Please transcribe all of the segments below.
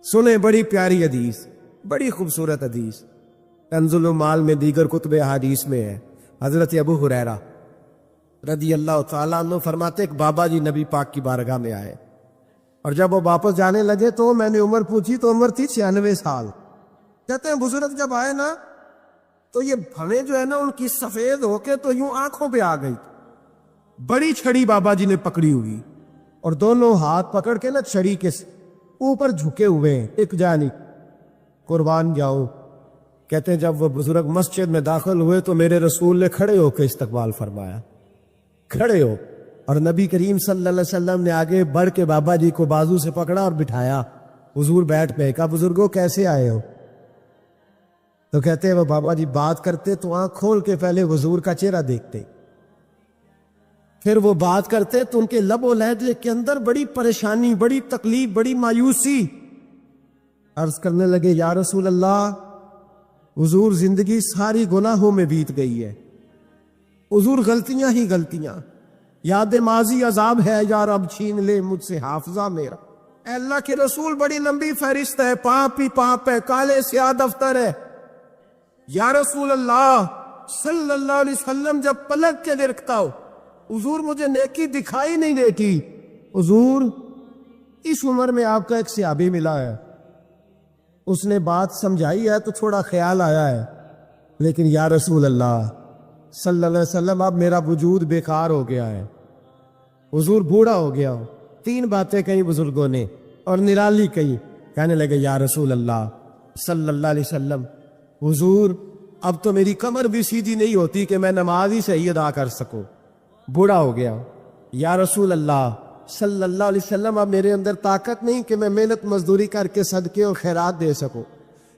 سنیں بڑی پیاری حدیث، بڑی خوبصورت حدیث، کنز المال میں دیگر کتب احادیث میں ہے۔ حضرت ابو ہریرہ رضی اللہ تعالیٰ عنہ فرماتے ایک بابا جی نبی پاک کی بارگاہ میں آئے، اور جب وہ واپس جانے لگے تو میں نے عمر پوچھی تو عمر تھی 96 سال۔ کہتے ہیں بزرگ جب آئے نا تو یہ بھویں جو ہے نا ان کی سفید ہو کے تو یوں آنکھوں پہ آ گئی، بڑی چھڑی بابا جی نے پکڑی ہوئی اور دونوں ہاتھ پکڑ کے نا چھڑی کے اوپر جھکے ہوئے ہیں، ایک جانی قربان جاؤ۔ کہتے ہیں جب وہ بزرگ مسجد میں داخل ہوئے تو میرے رسول نے کھڑے ہو کے استقبال فرمایا، کھڑے ہو، اور نبی کریم صلی اللہ علیہ وسلم نے آگے بڑھ کے بابا جی کو بازو سے پکڑا اور بٹھایا۔ حضور بیٹھ پہ، کہا بزرگوں کیسے آئے ہو؟ تو کہتے ہیں وہ بابا جی بات کرتے تو آنکھ کھول کے پہلے حضور کا چہرہ دیکھتے، پھر وہ بات کرتے تو ان کے لب و لہجے کے اندر بڑی پریشانی، بڑی تکلیف، بڑی مایوسی۔ عرض کرنے لگے یا رسول اللہ، حضور زندگی ساری گناہوں میں بیت گئی ہے، حضور غلطیاں ہی غلطیاں، یاد ماضی عذاب ہے، یا رب چھین لے مجھ سے حافظہ میرا۔ اے اللہ کے رسول بڑی لمبی فہرست ہے، پاپ ہی پاپ ہے، کالے سیاہ دفتر ہے۔ یا رسول اللہ صلی اللہ علیہ وسلم جب پلک کے دیکھتا ہو حضور مجھے نیکی دکھائی نہیں دیتی۔ حضور اس عمر میں آپ کا ایک صحابی ملا ہے، اس نے بات سمجھائی ہے تو تھوڑا خیال آیا ہے، لیکن یا رسول اللہ صلی اللہ علیہ وسلم اب میرا وجود بیکار ہو گیا ہے، حضور بوڑھا ہو گیا ہو۔ 3 باتیں کہیں بزرگوں نے اور نرالی کہی۔ کہنے لگے یا رسول اللہ صلی اللہ علیہ وسلم، حضور اب تو میری کمر بھی سیدھی نہیں ہوتی کہ میں نماز ہی صحیح ادا کر سکوں، بوڑھا ہو گیا۔ یا رسول اللہ صلی اللہ علیہ وسلم اب میرے اندر طاقت نہیں کہ میں محنت مزدوری کر کے صدقے اور خیرات دے سکوں۔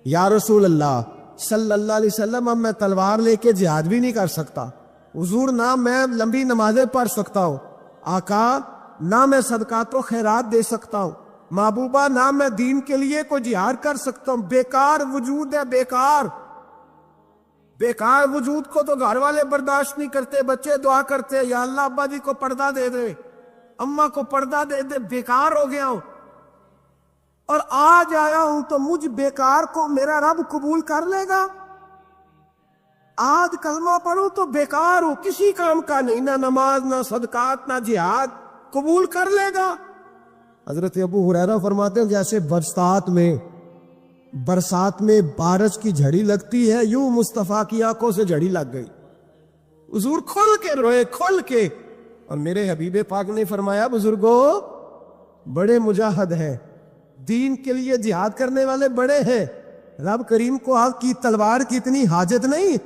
یا رسول اللہ صلی اللہ علیہ وسلم اب میں تلوار لے کے جہاد بھی نہیں کر سکتا، حضور نہ میں لمبی نمازیں پڑھ سکتا ہوں، آقا نہ میں صدقات و خیرات دے سکتا ہوں، محبوبہ نہ میں دین کے لیے کوئی جہاد کر سکتا ہوں، بیکار وجود ہے، بیکار بیکار وجود کو تو گھر والے برداشت نہیں کرتے، بچے دعا کرتے یا اللہ ابا جی کو پردہ دے دے، اماں کو پردہ دے دے، بیکار ہو گیا ہوں اور آج آیا ہوں تو مجھ بیکار کو میرا رب قبول کر لے گا؟ آج کلمہ پڑھوں تو بیکار ہوں، کسی کام کا نہیں، نہ نماز نہ صدقات نہ جہاد، قبول کر لے گا؟ حضرت ابو ہریرہ فرماتے ہیں جیسے برسات میں بارش کی جھڑی لگتی ہے، یوں مصطفیٰ کی آنکھوں سے جھڑی لگ گئی، حضور کھل کے روئے، کھل کے۔ اور میرے حبیب پاک نے فرمایا بزرگوں بڑے مجاہد ہیں، دین کے لیے جہاد کرنے والے بڑے ہیں، رب کریم کو آپ کی تلوار کی اتنی حاجت نہیں،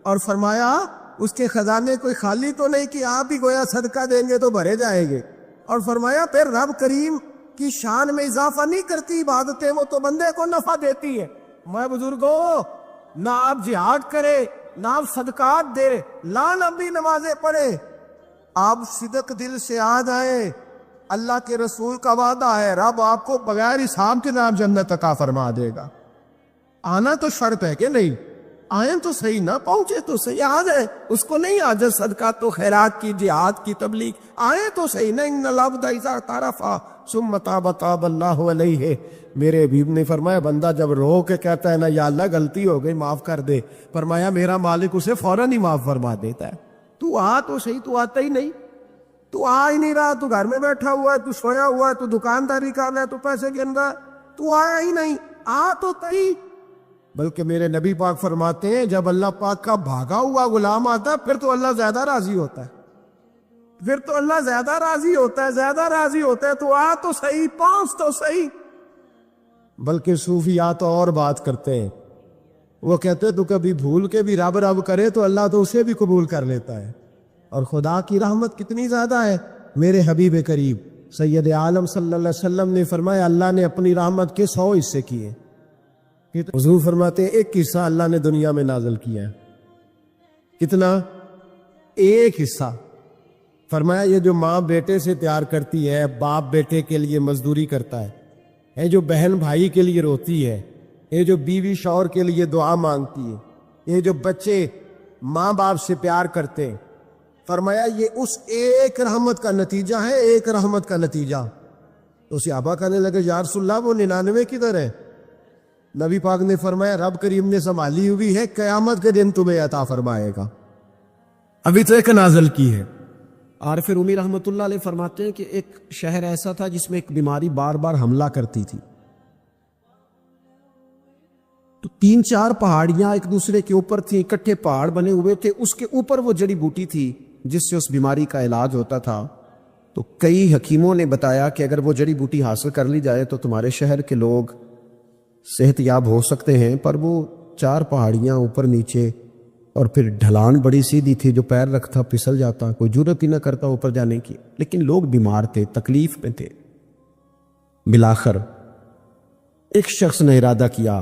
اور فرمایا اس کے خزانے کوئی خالی تو نہیں کہ آپ ہی گویا صدقہ دیں گے تو بھرے جائیں گے، اور فرمایا پھر رب کریم کی شان میں اضافہ نہیں کرتی عبادتیں، وہ تو بندے کو نفع دیتی ہے۔ میں بزرگوں نہ آپ جہاد کرے، نہ آپ صدقات دے، نہ لمبی نمازیں پڑھے، آپ صدق دل سے آ جائیں، اللہ کے رسول کا وعدہ ہے رب آپ کو بغیر حساب کے نام جنت عطا فرما دے گا۔ آنا تو شرط ہے کہ نہیں، آئیں تو صحیح، نہ پہنچے تو صحیح، آ جائیں، اس کو نہیں عاجز صدقات و خیرات کی، جہاد کی تبلیغ، آئیں تو صحیح، نہیں ان العبد اذا اعترف ثم تاب تاب اللہ علیہ۔ میرے حبیب نے فرمایا بندہ جب رو کے کہتا ہے نا یا اللہ غلطی ہو گئی معاف کر دے، فرمایا میرا مالک اسے فوراً ہی معاف فرما دیتا ہے۔ تو آ تو صحیح، تو آتا ہی نہیں، تو آ ہی نہیں رہا، تو گھر میں بیٹھا ہوا ہے، تو سویا ہوا ہے، تو دکانداری کر رہا ہے، تو پیسے گن رہا ہے، تو آیا ہی نہیں، آ تو صحیح۔ بلکہ میرے نبی پاک فرماتے ہیں جب اللہ پاک کا بھاگا ہوا غلام آتا ہے پھر تو اللہ زیادہ راضی ہوتا ہے، پھر تو اللہ زیادہ راضی ہوتا ہے، زیادہ راضی ہوتا ہے، تو آ تو صحیح، پہنچ تو صحیح۔ بلکہ صوفیات اور بات کرتے ہیں، وہ کہتے تو کبھی بھول کے بھی رب رب کرے تو اللہ تو اسے بھی قبول کر لیتا ہے، اور خدا کی رحمت کتنی زیادہ ہے۔ میرے حبیب کریم سید عالم صلی اللہ علیہ وسلم نے فرمایا اللہ نے اپنی رحمت کے 100 حصے کیے، حضور فرماتے ہیں ایک حصہ اللہ نے دنیا میں نازل کیا ہے، کتنا؟ ایک حصہ۔ فرمایا یہ جو ماں بیٹے سے پیار کرتی ہے، باپ بیٹے کے لیے مزدوری کرتا ہے، جو بہن بھائی کے لیے روتی ہے، یہ جو بیوی شوہر کے لیے دعا مانگتی ہے، یہ جو بچے ماں باپ سے پیار کرتے ہیں، فرمایا یہ اس ایک رحمت کا نتیجہ ہے، ایک رحمت کا نتیجہ۔ تو صحابہ کہنے لگے یا رسول اللہ وہ 99 کدھر ہے؟ نبی پاک نے فرمایا رب کریم نے سنبھالی ہوئی ہے، قیامت کے دن تمہیں عطا فرمائے گا، ابھی تو ایک نازل کی ہے۔ عارف رومی رحمۃ اللہ علیہ فرماتے ہیں کہ ایک شہر ایسا تھا جس میں ایک بیماری بار بار حملہ کرتی تھی، تو 3-4 پہاڑیاں ایک دوسرے کے اوپر تھیں، اکٹھے پہاڑ بنے ہوئے تھے، اس کے اوپر وہ جڑی بوٹی تھی جس سے اس بیماری کا علاج ہوتا تھا۔ تو کئی حکیموں نے بتایا کہ اگر وہ جڑی بوٹی حاصل کر لی جائے تو تمہارے شہر کے لوگ صحت یاب ہو سکتے ہیں، پر وہ 4 پہاڑیاں اوپر نیچے، اور پھر ڈھلان بڑی سیدھی تھی، جو پیر رکھتا پھسل جاتا، کوئی جرت ہی نہ کرتا اوپر جانے کی، لیکن لوگ بیمار تھے، تکلیف میں تھے۔ بالآخر ایک شخص نے ارادہ کیا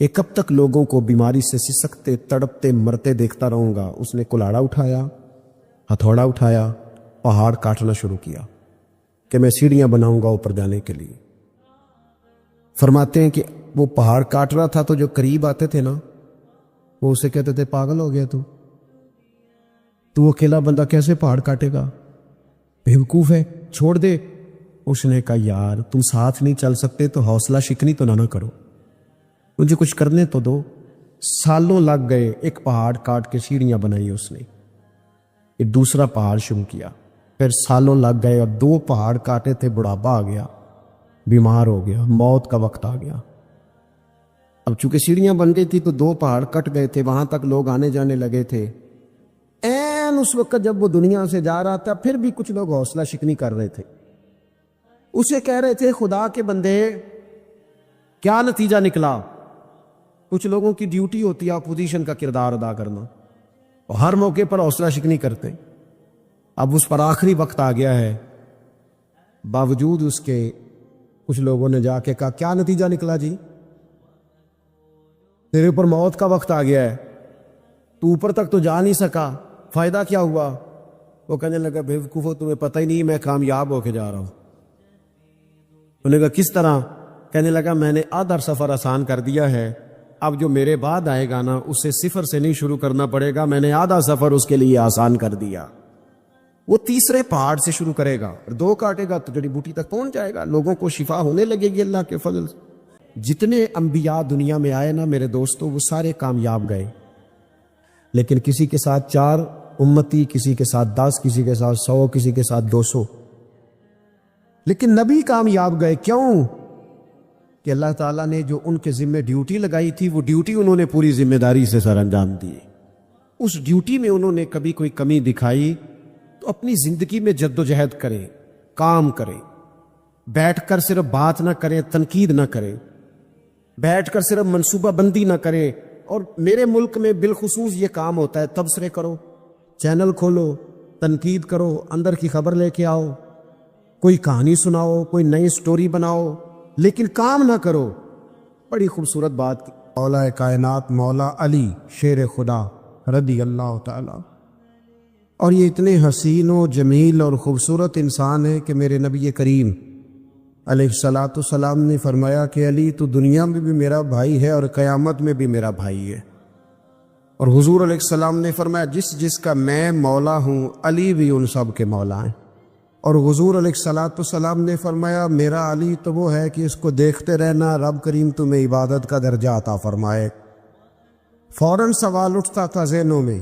کہ کب تک لوگوں کو بیماری سے سسکتے تڑپتے مرتے دیکھتا رہوں گا۔ اس نے کلاڑا اٹھایا، ہتھوڑا اٹھایا، پہاڑ کاٹنا شروع کیا کہ میں سیڑھیاں بناؤں گا اوپر جانے کے لیے۔ فرماتے ہیں کہ وہ پہاڑ کاٹ رہا تھا تو جو قریب آتے تھے نا وہ اسے کہتے تھے پاگل ہو گیا تو اکیلا بندہ کیسے پہاڑ کاٹے گا، بیوقوف ہے، چھوڑ دے۔ اس نے کہا یار تم ساتھ نہیں چل سکتے تو حوصلہ شکنی تو نہ کرو، مجھے کچھ کرنے تو دو۔ سالوں لگ گئے، ایک پہاڑ کاٹ کے سیڑھیاں بنائی اس نے، ایک دوسرا پہاڑ شروع کیا، پھر سالوں لگ گئے اور 2 پہاڑ کاٹے تھے، بڑھاپا آ گیا، بیمار ہو گیا، موت کا وقت آ گیا۔ اب چونکہ سیڑھیاں بن گئی تھی تو 2 پہاڑ کٹ گئے تھے، وہاں تک لوگ آنے جانے لگے تھے۔ این اس وقت جب وہ دنیا سے جا رہا تھا پھر بھی کچھ لوگ حوصلہ شکنی کر رہے تھے، اسے کہہ رہے تھے خدا کے بندے کیا نتیجہ نکلا؟ کچھ لوگوں کی ڈیوٹی ہوتی ہے اپوزیشن کا کردار ادا کرنا، اور ہر موقع پر حوصلہ شکنی کرتے۔ اب اس پر آخری وقت آ گیا ہے، باوجود اس کے کچھ لوگوں نے جا کے کہا کیا نتیجہ نکلا جی؟ تیرے اوپر موت کا وقت آ گیا ہے، تو اوپر تک تو جا نہیں سکا، فائدہ کیا ہوا؟ وہ کہنے لگا بیوقوفو تمہیں پتہ ہی نہیں میں کامیاب ہو کے جا رہا ہوں۔ انہوں نے کہا کس طرح؟ کہنے لگا میں نے آدھا سفر آسان کر دیا ہے، اب جو میرے بعد آئے گا نا اسے صفر سے نہیں شروع کرنا پڑے گا، میں نے آدھا سفر اس کے لیے آسان کر دیا۔ وہ تیسرے پہاڑ سے شروع کرے گا اور 2 کاٹے گا تو جڑی بوٹی تک پہنچ جائے گا، لوگوں کو شفا ہونے لگے گی اللہ کے فضل سے۔ جتنے انبیاء دنیا میں آئے نا میرے دوستوں وہ سارے کامیاب گئے، لیکن کسی کے ساتھ 4 امتی، کسی کے ساتھ 10، کسی کے ساتھ 100، کسی کے ساتھ 200، لیکن نبی کامیاب گئے۔ کیوں؟ کہ اللہ تعالیٰ نے جو ان کے ذمہ ڈیوٹی لگائی تھی وہ ڈیوٹی انہوں نے پوری ذمہ داری سے سر انجام دی۔ اس ڈیوٹی میں انہوں نے کبھی کوئی کمی دکھائی تو اپنی زندگی میں جد و جہد کریں، کام کریں، بیٹھ کر صرف بات نہ کریں، تنقید نہ کریں، بیٹھ کر صرف منصوبہ بندی نہ کریں۔ اور میرے ملک میں بالخصوص یہ کام ہوتا ہے، تبصرے کرو، چینل کھولو، تنقید کرو، اندر کی خبر لے کے آؤ، کوئی کہانی سناؤ، کوئی نئی سٹوری بناؤ، لیکن کام نہ کرو۔ بڑی خوبصورت بات کی مولا کائنات مولا علی شیر خدا رضی اللہ تعالی، اور یہ اتنے حسین و جمیل اور خوبصورت انسان ہے کہ میرے نبی کریم علیہ الصلاۃ والسلام نے فرمایا کہ علی تو دنیا میں بھی میرا بھائی ہے اور قیامت میں بھی میرا بھائی ہے، اور حضور علیہ السلام نے فرمایا جس کا میں مولا ہوں علی بھی ان سب کے مولا ہیں، اور حضور علیہ الصلاۃ والسلام نے فرمایا میرا علی تو وہ ہے کہ اس کو دیکھتے رہنا رب کریم تمہیں عبادت کا درجہ عطا فرمائے۔ فوراً سوال اٹھتا تھا ذہنوں میں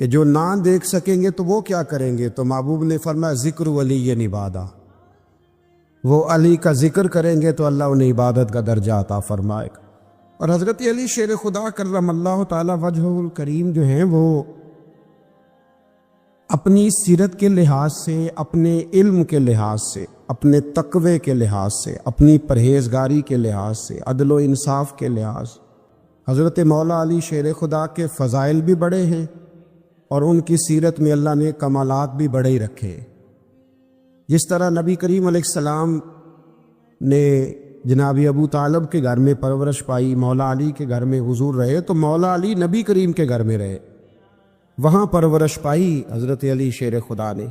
کہ جو نہ دیکھ سکیں گے تو وہ کیا کریں گے؟ تو محبوب نے فرمایا ذکر ولی عبادہ، وہ علی کا ذکر کریں گے تو اللہ انہیں عبادت کا درجہ عطا فرمائے گا۔ اور حضرت علی شیر خدا کرم اللہ تعالی وجہہ الکریم جو ہیں وہ اپنی سیرت کے لحاظ سے، اپنے علم کے لحاظ سے، اپنے تقوی کے لحاظ سے، اپنی پرہیزگاری کے لحاظ سے، عدل و انصاف کے لحاظ، حضرت مولا علی شیر خدا کے فضائل بھی بڑے ہیں اور ان کی سیرت میں اللہ نے کمالات بھی بڑے ہی رکھے۔ جس طرح نبی کریم علیہ السلام نے جناب ابو طالب کے گھر میں پرورش پائی، مولا علی کے گھر میں حضور رہے، تو مولا علی نبی کریم کے گھر میں رہے، وہاں پرورش پائی حضرت علی شیر خدا نے،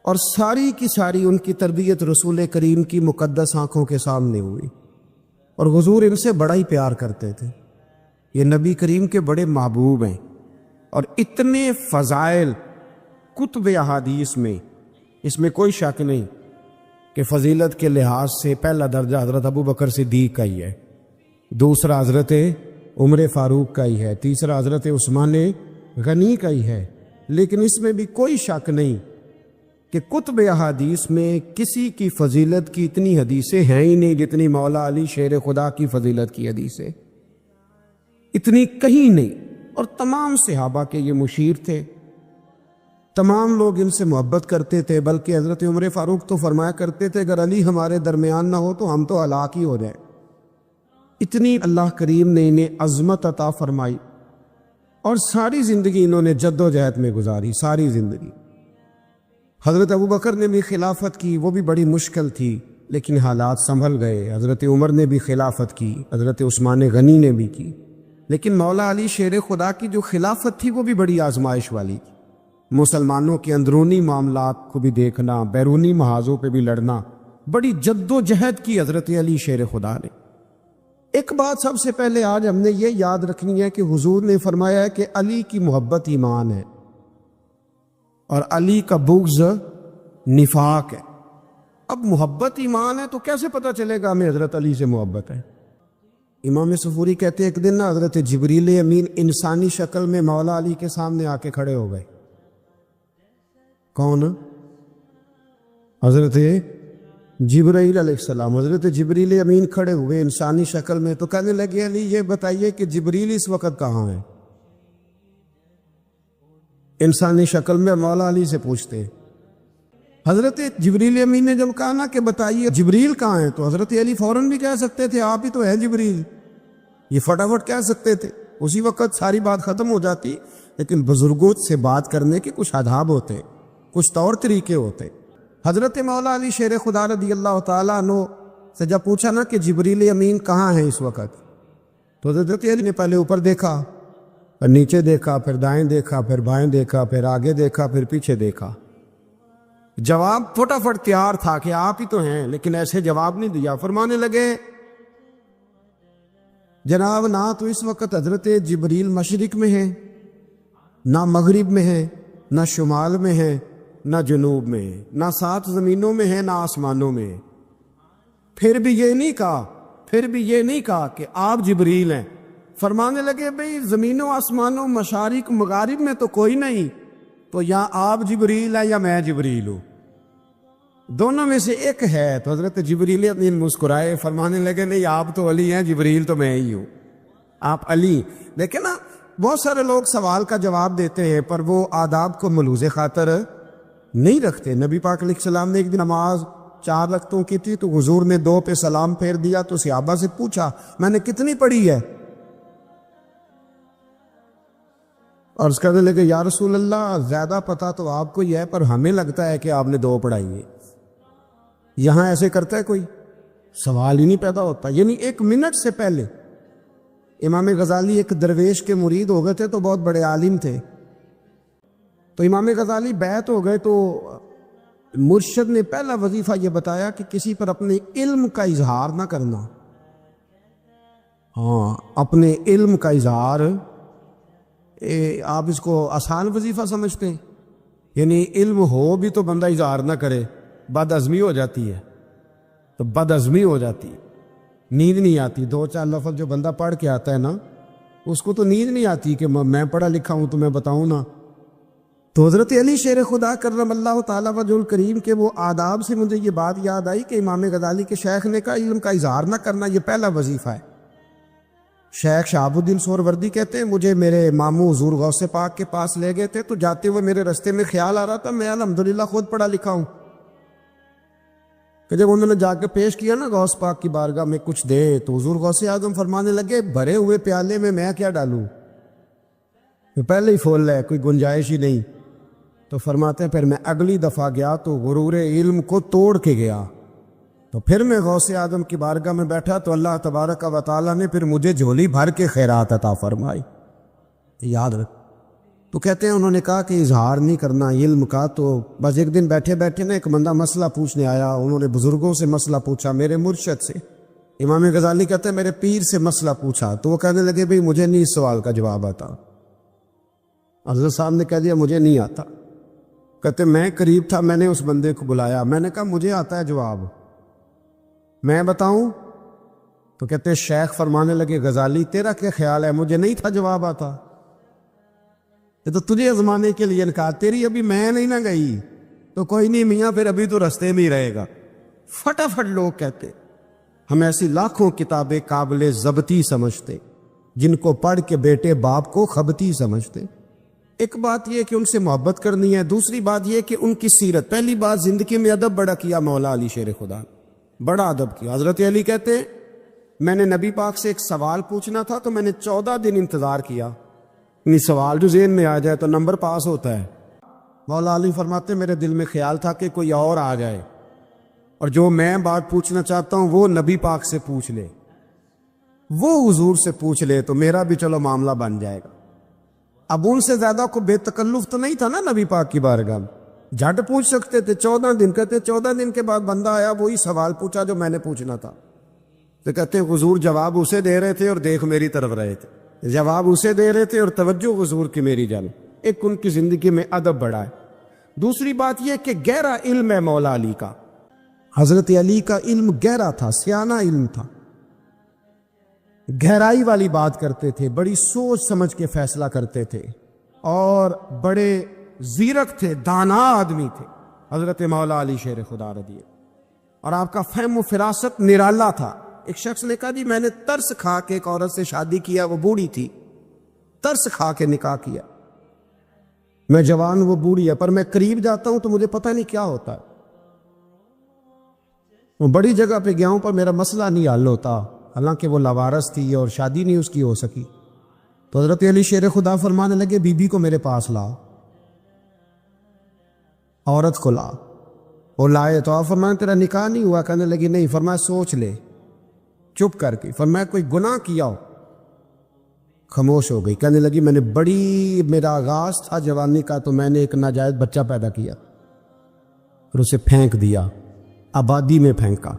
اور ساری کی ساری ان کی تربیت رسول کریم کی مقدس آنکھوں کے سامنے ہوئی، اور حضور ان سے بڑا ہی پیار کرتے تھے۔ یہ نبی کریم کے بڑے محبوب ہیں، اور اتنے فضائل کتب احادیث میں، اس میں کوئی شک نہیں کہ فضیلت کے لحاظ سے پہلا درجہ حضرت ابو بکر صدیق کا ہی ہے، دوسرا حضرت عمر فاروق کا ہی ہے، تیسرا حضرت عثمان غنی کا ہی ہے، لیکن اس میں بھی کوئی شک نہیں کہ کتب احادیث میں کسی کی فضیلت کی اتنی حدیثیں ہیں ہی نہیں جتنی مولا علی شیر خدا کی فضیلت کی حدیثیں، اتنی کہیں نہیں۔ اور تمام صحابہ کے یہ مشیر تھے، تمام لوگ ان سے محبت کرتے تھے، بلکہ حضرت عمر فاروق تو فرمایا کرتے تھے اگر علی ہمارے درمیان نہ ہو تو ہم تو ہلاک ہی ہو جائیں۔ اتنی اللہ کریم نے انہیں عظمت عطا فرمائی، اور ساری زندگی انہوں نے جد و جہد میں گزاری، ساری زندگی۔ حضرت ابو بکر نے بھی خلافت کی، وہ بھی بڑی مشکل تھی، لیکن حالات سنبھل گئے۔ حضرت عمر نے بھی خلافت کی، حضرت عثمان غنی نے بھی کی، لیکن مولا علی شیر خدا کی جو خلافت تھی وہ بھی بڑی آزمائش والی تھی۔ مسلمانوں کے اندرونی معاملات کو بھی دیکھنا، بیرونی محاذوں پہ بھی لڑنا، بڑی جد و جہد کی حضرت علی شیر خدا نے۔ ایک بات سب سے پہلے آج ہم نے یہ یاد رکھنی ہے کہ حضور نے فرمایا ہے کہ علی کی محبت ایمان ہے اور علی کا بغض نفاق ہے۔ اب محبت ایمان ہے تو کیسے پتہ چلے گا ہمیں حضرت علی سے محبت ہے؟ امام صفوری کہتے ہیں ایک دن نا حضرت جبریل امین انسانی شکل میں مولا علی کے سامنے آ کے کھڑے ہو گئے۔ کون؟ حضرت جبرائیل علیہ السلام۔ حضرت جبریل امین کھڑے ہوئے انسانی شکل میں، تو کہنے لگے علی یہ بتائیے کہ جبریل اس وقت کہاں ہے؟ انسانی شکل میں مولا علی سے پوچھتے۔ حضرت جبریل امین نے جب کہا نا کہ بتائیے جبریل کہاں ہے، تو حضرت علی فوراً بھی کہہ سکتے تھے آپ ہی تو ہیں جبریل، یہ فٹافٹ کہہ سکتے تھے، اسی وقت ساری بات ختم ہو جاتی۔ لیکن بزرگوں سے بات کرنے کے کچھ آداب ہوتے، کچھ طور طریقے ہوتے۔ حضرت مولا علی شیر خدا رضی اللہ تعالیٰ عنہ سے جب پوچھا نا کہ جبریل امین کہاں ہے اس وقت، تو حضرت علی نے پہلے اوپر دیکھا، پھر نیچے دیکھا، پھر دائیں دیکھا، پھر بائیں دیکھا، پھر آگے دیکھا، پھر پیچھے دیکھا۔ جواب فٹافٹ تیار تھا کہ آپ ہی تو ہیں، لیکن ایسے جواب نہیں دیا۔ فرمانے لگے جناب نہ تو اس وقت حضرت جبریل مشرق میں ہے، نہ مغرب میں ہے، نہ شمال میں ہے، نہ جنوب میں ہے، نہ 7 زمینوں میں ہے، نہ آسمانوں میں ہے۔ پھر بھی یہ نہیں کہا کہ آپ جبریل ہیں۔ فرمانے لگے بھئی زمینوں آسمانوں مشارق مغارب میں تو کوئی نہیں، تو یا آپ جبریل ہیں یا میں جبریل ہوں، دونوں میں سے ایک ہے۔ تو حضرت جبریل امین مسکرائے، فرمانے لگے نہیں آپ تو علی ہیں، جبریل تو میں ہی ہوں، آپ علی۔ دیکھیں نا بہت سارے لوگ سوال کا جواب دیتے ہیں پر وہ آداب کو ملوز خاطر نہیں رکھتے۔ نبی پاک علیہ السلام نے ایک دن نماز 4 رکعتوں کی تھی تو حضور نے 2 پہ سلام پھیر دیا، تو صحابہ سے پوچھا میں نے کتنی پڑھی ہے؟ اور اس کہنے لگے یا رسول اللہ زیادہ پتہ تو آپ کو ہی ہے، پر ہمیں لگتا ہے کہ آپ نے 2 پڑھائی ہے۔ یہاں ایسے کرتا ہے کوئی؟ سوال ہی نہیں پیدا ہوتا۔ یعنی 1 منٹ سے پہلے امام غزالی ایک درویش کے مرید ہو گئے تھے، تو بہت بڑے عالم تھے، تو امام غزالی بیعت ہو گئے، تو مرشد نے پہلا وظیفہ یہ بتایا کہ کسی پر اپنے علم کا اظہار نہ کرنا۔ ہاں اپنے علم کا اظہار، آپ اس کو آسان وظیفہ سمجھتے ہیں؟ یعنی علم ہو بھی تو بندہ اظہار نہ کرے، بد عزمی ہو جاتی ہے، تو بد عزمی ہو جاتی ہے، نیند نہیں آتی۔ 2-4 لفظ جو بندہ پڑھ کے آتا ہے نا، اس کو تو نیند نہیں آتی کہ میں پڑھا لکھا ہوں تو میں بتاؤں نا۔ تو حضرت علی شیر خدا کرم اللہ تعالیٰ وجہ الکریم کے وہ آداب سے مجھے یہ بات یاد آئی کہ امام غزالی کے شیخ نے کہا علم کا اظہار نہ کرنا یہ پہلا وظیفہ ہے۔ شیخ شہاب الدین سہروردی کہتے ہیں مجھے میرے ماموں حضور غوث پاک کے پاس لے گئے تھے، تو جاتے ہوئے میرے رستے میں خیال آ رہا تھا میں الحمدللہ خود پڑھا لکھا ہوں، کہ جب انہوں نے جا کے پیش کیا نا غوث پاک کی بارگاہ میں کچھ دے، تو حضور غوث اعظم فرمانے لگے بھرے ہوئے پیالے میں کیا ڈالوں، پہلے ہی فول ہے، کوئی گنجائش ہی نہیں۔ تو فرماتے ہیں پھر میں اگلی دفعہ گیا تو غرور علم کو توڑ کے گیا، تو پھر میں غوث اعظم کی بارگاہ میں بیٹھا تو اللہ تبارک و تعالیٰ نے پھر مجھے جھولی بھر کے خیرات عطا فرمائی۔ یاد رکھ۔ تو کہتے ہیں انہوں نے کہا کہ اظہار نہیں کرنا علم کا، تو بس ایک دن بیٹھے بیٹھے نا ایک بندہ مسئلہ پوچھنے آیا، انہوں نے بزرگوں سے مسئلہ پوچھا، میرے مرشد سے، امام غزالی کہتے ہیں میرے پیر سے مسئلہ پوچھا، تو وہ کہنے لگے بھئی مجھے نہیں اس سوال کا جواب آتا۔ حضرت صاحب نے کہہ دیا مجھے نہیں آتا۔ کہتے میں قریب تھا، میں نے اس بندے کو بلایا، میں نے کہا مجھے آتا ہے جواب، میں بتاؤں؟ تو کہتے شیخ فرمانے لگے غزالی تیرا کیا خیال ہے، مجھے نہیں تھا جواب آتا، یہ تو تجھے آزمانے کے لیے کہا، تیری ابھی میں نہیں نہ گئی تو کوئی نہیں میاں، پھر ابھی تو رستے میں ہی رہے گا۔ فٹافٹ لوگ کہتے ہم ایسی لاکھوں کتابیں قابل ضبطی سمجھتے جن کو پڑھ کے بیٹے باپ کو خبتی سمجھتے۔ ایک بات یہ کہ ان سے محبت کرنی ہے، دوسری بات یہ کہ ان کی سیرت، پہلی بات زندگی میں ادب بڑا کیا مولا علی شیر خدا نے، بڑا ادب کیا۔ حضرت علی کہتے ہیں میں نے نبی پاک سے ایک سوال پوچھنا تھا تو میں نے 14 دن انتظار کیا، یعنی سوال جو ذہن میں آ جائے تو نمبر پاس ہوتا ہے۔ مولا علی فرماتے میرے دل میں خیال تھا کہ کوئی اور آ جائے اور جو میں بات پوچھنا چاہتا ہوں وہ نبی پاک سے پوچھ لے، وہ حضور سے پوچھ لے تو میرا بھی چلو معاملہ بن جائے گا۔ اب ان سے زیادہ کو بے تکلف تو نہیں تھا نا نبی پاک کی بارگاہ میں، جھٹ پوچھ سکتے تھے۔ 14 دن کہتے 14 دن کے بعد بندہ آیا، وہی سوال پوچھا جو میں نے پوچھنا تھا، تو کہتے حضور جواب اسے دے رہے تھے اور دیکھ میری طرف رہے تھے، جواب اسے دے رہے تھے اور توجہ حضور کی میری جانب۔ ایک ان کی زندگی میں ادب بڑا ہے۔ دوسری بات یہ کہ گہرا علم ہے مولا علی کا، حضرت علی کا علم گہرا تھا، سیانہ علم تھا، گہرائی والی بات کرتے تھے، بڑی سوچ سمجھ کے فیصلہ کرتے تھے اور بڑے زیرک تھے، دانا آدمی تھے حضرت مولا علی شیر خدا رضی اللہ۔ اور آپ کا فہم و فراست نرالا تھا۔ ایک شخص نے کہا جی میں نے ترس کھا کے ایک عورت سے شادی کیا، وہ بوڑھی تھی، ترس کھا کے نکاح کیا، میں جوان وہ بوڑھی ہے، پر میں قریب جاتا ہوں تو مجھے پتہ نہیں کیا ہوتا ہے، وہ بڑی جگہ پہ گیا ہوں پر میرا مسئلہ نہیں حل ہوتا، حالانکہ وہ لاوارث تھی اور شادی نہیں اس کی ہو سکی۔ تو حضرت علی شیر خدا فرمانے لگے بی بی کو میرے پاس لا، عورت کو لا۔ وہ لائے تو آپ فرمانے تیرا نکاح نہیں ہوا؟ کہنے لگی نہیں۔ فرمایا سوچ لے، چپ کر کے۔ فرمایا کوئی گناہ کیا ہو؟ خاموش ہو گئی۔ کہنے لگی میں نے میرا آغاز تھا جوانی کا تو میں نے ایک ناجائز بچہ پیدا کیا اور اسے پھینک دیا، آبادی میں پھینکا۔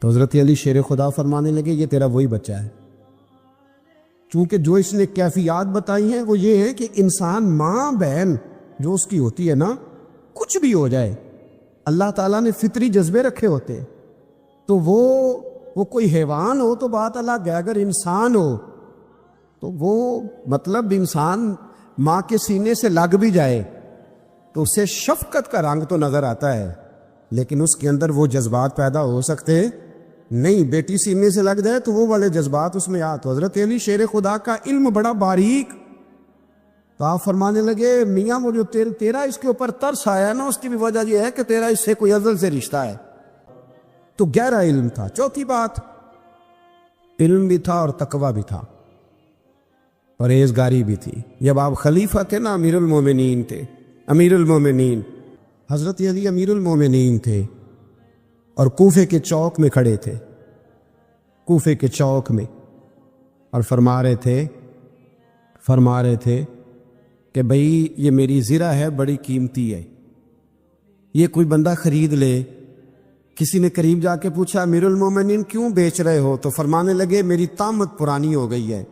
تو حضرت علی شیر خدا فرمانے لگے یہ تیرا وہی بچہ ہے۔ چونکہ جو اس نے کیفیات بتائی ہیں وہ یہ ہے کہ انسان ماں بہن جو اس کی ہوتی ہے نا، کچھ بھی ہو جائے، اللہ تعالیٰ نے فطری جذبے رکھے ہوتے ہیں، تو وہ کوئی حیوان ہو تو بات الگ ہے، اگر انسان ہو تو وہ مطلب انسان ماں کے سینے سے لگ بھی جائے تو اسے شفقت کا رنگ تو نظر آتا ہے، لیکن اس کے اندر وہ جذبات پیدا ہو سکتے نہیں۔ بیٹی سینے سے لگ جائے تو وہ والے جذبات اس میں تو حضرت علی شیر خدا کا علم بڑا باریک۔ تو آپ فرمانے لگے میاں وہ جو تیرا اس کے اوپر ترس آیا نا، اس کی بھی وجہ یہ ہے کہ تیرا اس سے کوئی ازل سے رشتہ ہے، تو گہرا علم تھا۔ چوتھی بات، علم بھی تھا اور تقوی بھی تھا، پرہیزگاری بھی تھی۔ جب آپ خلیفہ تھے نا، امیر المومنین تھے، امیر المومنین حضرت علی امیر المومنین تھے اور کوفے کے چوک میں کھڑے تھے، کوفے کے چوک میں، اور فرما رہے تھے کہ بھئی یہ میری زرہ ہے، بڑی قیمتی ہے، یہ کوئی بندہ خرید لے۔ کسی نے قریب جا کے پوچھا امیر المومنین کیوں بیچ رہے ہو؟ تو فرمانے لگے میری طامت پرانی ہو گئی ہے،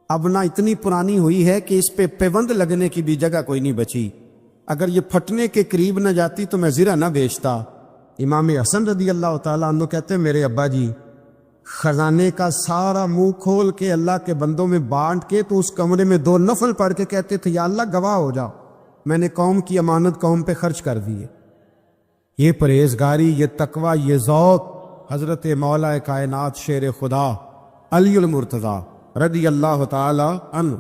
اب نہ اتنی پرانی ہوئی ہے کہ اس پہ پیوند لگنے کی بھی جگہ کوئی نہیں بچی، اگر یہ پھٹنے کے قریب نہ جاتی تو میں زرہ نہ بیچتا۔ امام حسن رضی اللہ تعالیٰ عنہ کہتے ہیں میرے ابا جی خزانے کا سارا منہ کھول کے اللہ کے بندوں میں بانٹ کے تو اس کمرے میں 2 نفل پڑھ کے کہتے تھے یا اللہ گواہ ہو جاؤ، میں نے قوم کی امانت قوم پہ خرچ کر دی ہے۔ یہ پرہیزگاری، یہ تقوی، یہ ذوق حضرت مولا کائنات شیر خدا علی المرتضیٰ رضی اللہ تعالی عنہ